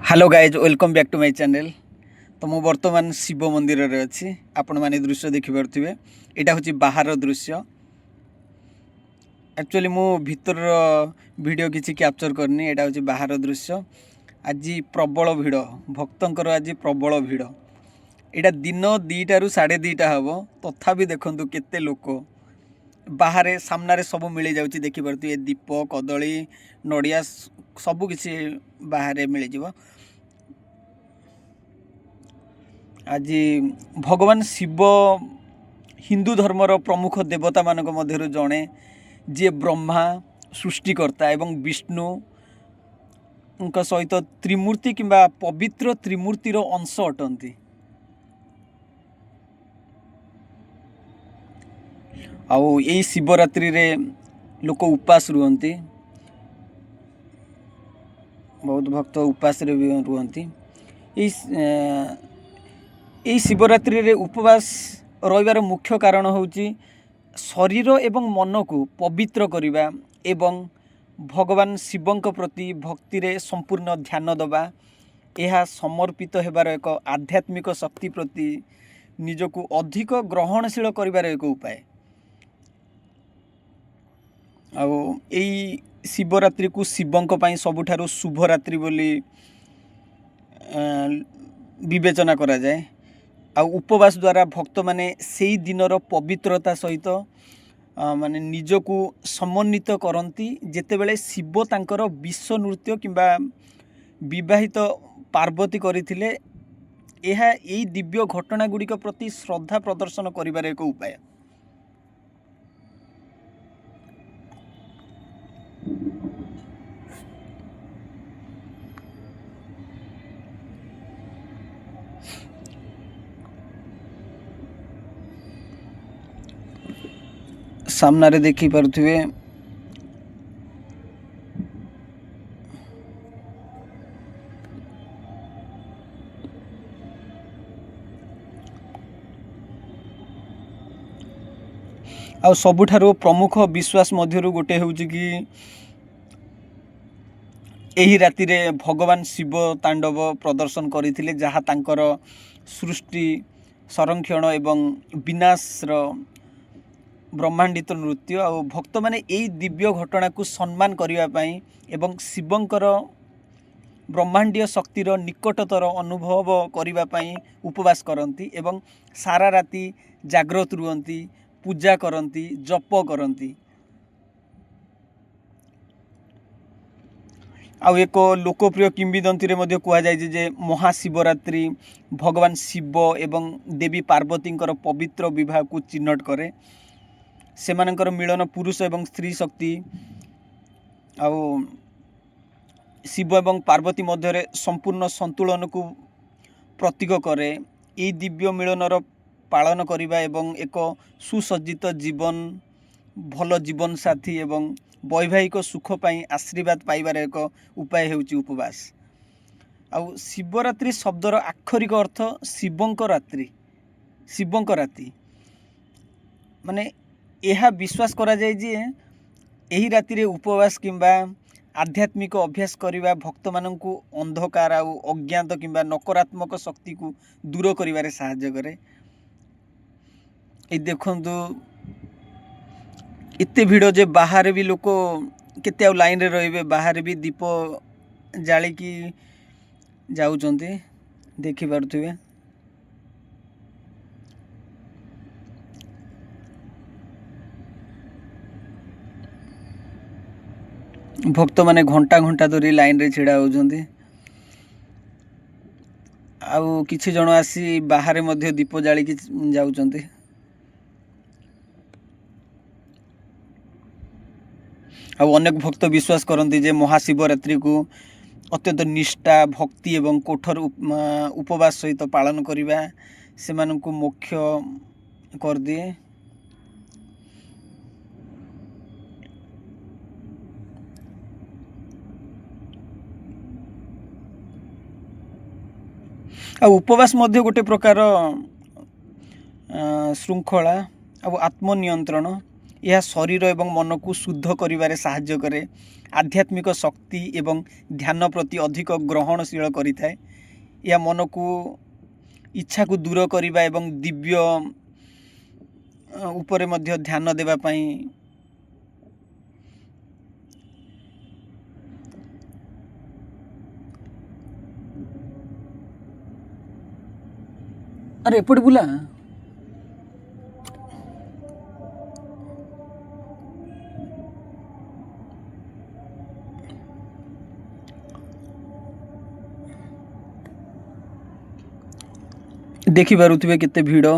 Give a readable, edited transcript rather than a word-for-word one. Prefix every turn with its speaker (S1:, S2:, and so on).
S1: Hello guys welcome back to my channel. तो मु बर्तमान शिव मंदिर रे अच्छी आपण माने दृश्य देखि पारुथिबे। एटा होची बाहर दृश्य। एक्चुअली मु भीतर वीडियो किछि कैप्चर करनी। एटा होची बाहर दृश्य। आज प्रबल भिड़ भक्तंकर आज प्रबल भिड़। एटा दिन 2टा रु 2:30 हबो तथापि देखंतु केते लोक बाहर सामने सब मिल जाउची देखि पारुथिबे। दीप कदली नड़िया सब किछि बाहर मिल जिवो। आज भगवान शिव हिंदू धर्मर प्रमुख देवता मानक मध्यरु जणे जे ब्रह्मा सृष्टिकर्ता एवं विष्णु उनका सहित त्रिमूर्ति किंबा पवित्र त्रिमूर्तिर अंश अटंती। आउ यही शिवरात्रि रे लोक उपास रुहंती। बहुत भक्त उपास रे रुहंती। यही शिवरात्रि रे उपवास रहिबार मुख्य कारण होची शरीर एवं मन को पवित्र करिबा एवं भगवान शिवंक प्रति भक्ति रे संपूर्ण ध्यान दबा। यह समर्पित हेबार एक आध्यात्मिक शक्ति प्रति निजको अधिक ग्रहणशील करिबार एक उपाय। आउ यही शिवरात्रि को शिवंक पई सबुठारु शुभ रात्रि बोली विवेचना करा जाए। आउ उपवास द्वारा भक्त माने सेई दिनर पवित्रता सहित माने निजको समन्वित करती। जेतेबेले शिव तांकर विश्व नृत्य किंबा विवाहित पार्वती करथिले एहा एई दिव्य घटना गुड़िक प्रति श्रद्धा प्रदर्शन करिबार एक उपाय। सामना रे देखि पारुथिबे आ सबुठारो प्रमुख विश्वास मध्यरु गोटे होउची कि एही राति रे भगवान शिव तांडव प्रदर्शन करथिले जहा तांकर सृष्टि संरक्षण एवं विनाश रो ब्रह्मांडित नृत्य। आ भक्त माने एई दिव्य घटना को सम्मान करिवा पई एवं शिवंकर ब्रह्मांडीय शक्तिर निकटतर अनुभव करिवा पई उपवास करंती एवं सारा राति जागृत रुहंती, पूजा करंती, जप करंती। आउ एक लोकप्रिय किंबदंती रे मध्य कुआ जाय जे महाशिवरात्रि भगवान शिव एवं देवी पार्वतींकर पवित्र विवाह को चिन्हट करे। सेमानंकर मिलन पुरुष एवं स्त्री शक्ति आउ शिव एवं पार्वती मध्य संपूर्ण संतुलन को प्रतीक करे। यही दिव्य मिलनर पालन करिबा एवं एक सुसज्जित जीवन भल जीवन साथी एवं वैवाहिक सुख पाई आशीर्वाद पाइबार एक उपाय हेउची उपवास। आउ शिवरात्रि शब्दर आक्षरिक अर्थ शिवंक रात्रि, शिवंक राति माने यह विश्वास करा जाय जे एही राति रे उपवास किंबा आध्यात्मिक अभ्यास करिबा भक्त माननकु अंधकार आ अज्ञात किंबा नकारात्मक शक्ति को दूर करिबारे सहायता करे। ए देखंतु इत्ते भिड़ जे बाहर भी लोक केते लाइन रे रहिबे, बाहर भी दीप जाली की जाउचंती देखि पारुथिबे। भक्त माने घंटा घंटा धरी लाइन रे छिड़ा होउचंती। आउ किछि जण आसी बाहर मध्य दीप जाली की जाउचंती। आउ अनेक भक्त विश्वास करती जे महाशिवरात्रि को अत्यंत निष्ठा भक्ति एवं कोठर उपवास सहित पालन करिबा सेमानंकु मोक्ष कर दिए। आ उपवास मध्य गोटे प्रकार श्रृंखला आ आत्मनियंत्रण ଏହା ଶରୀର ଏବଂ ମନକୁ ଶୁଦ୍ଧ କରିବାରେ ସାହାଯ୍ୟ କରେ। ଆଧ୍ୟାତ୍ମିକ ଶକ୍ତି ଏବଂ ଧ୍ୟାନ ପ୍ରତି ଅଧିକ ଗ୍ରହଣଶୀଳ କରିଥାଏ। ଏହା ମନକୁ ଇଚ୍ଛାକୁ ଦୂର କରିବା ଏବଂ ଦିବ୍ୟ ଉପରେ ମଧ୍ୟ ଧ୍ୟାନ ଦେବା ପାଇଁ ଆରେ ଏପଟେ ବୁଲା। ଦେଖିପାରୁଥିବେ କେତେ ଭିଡ଼।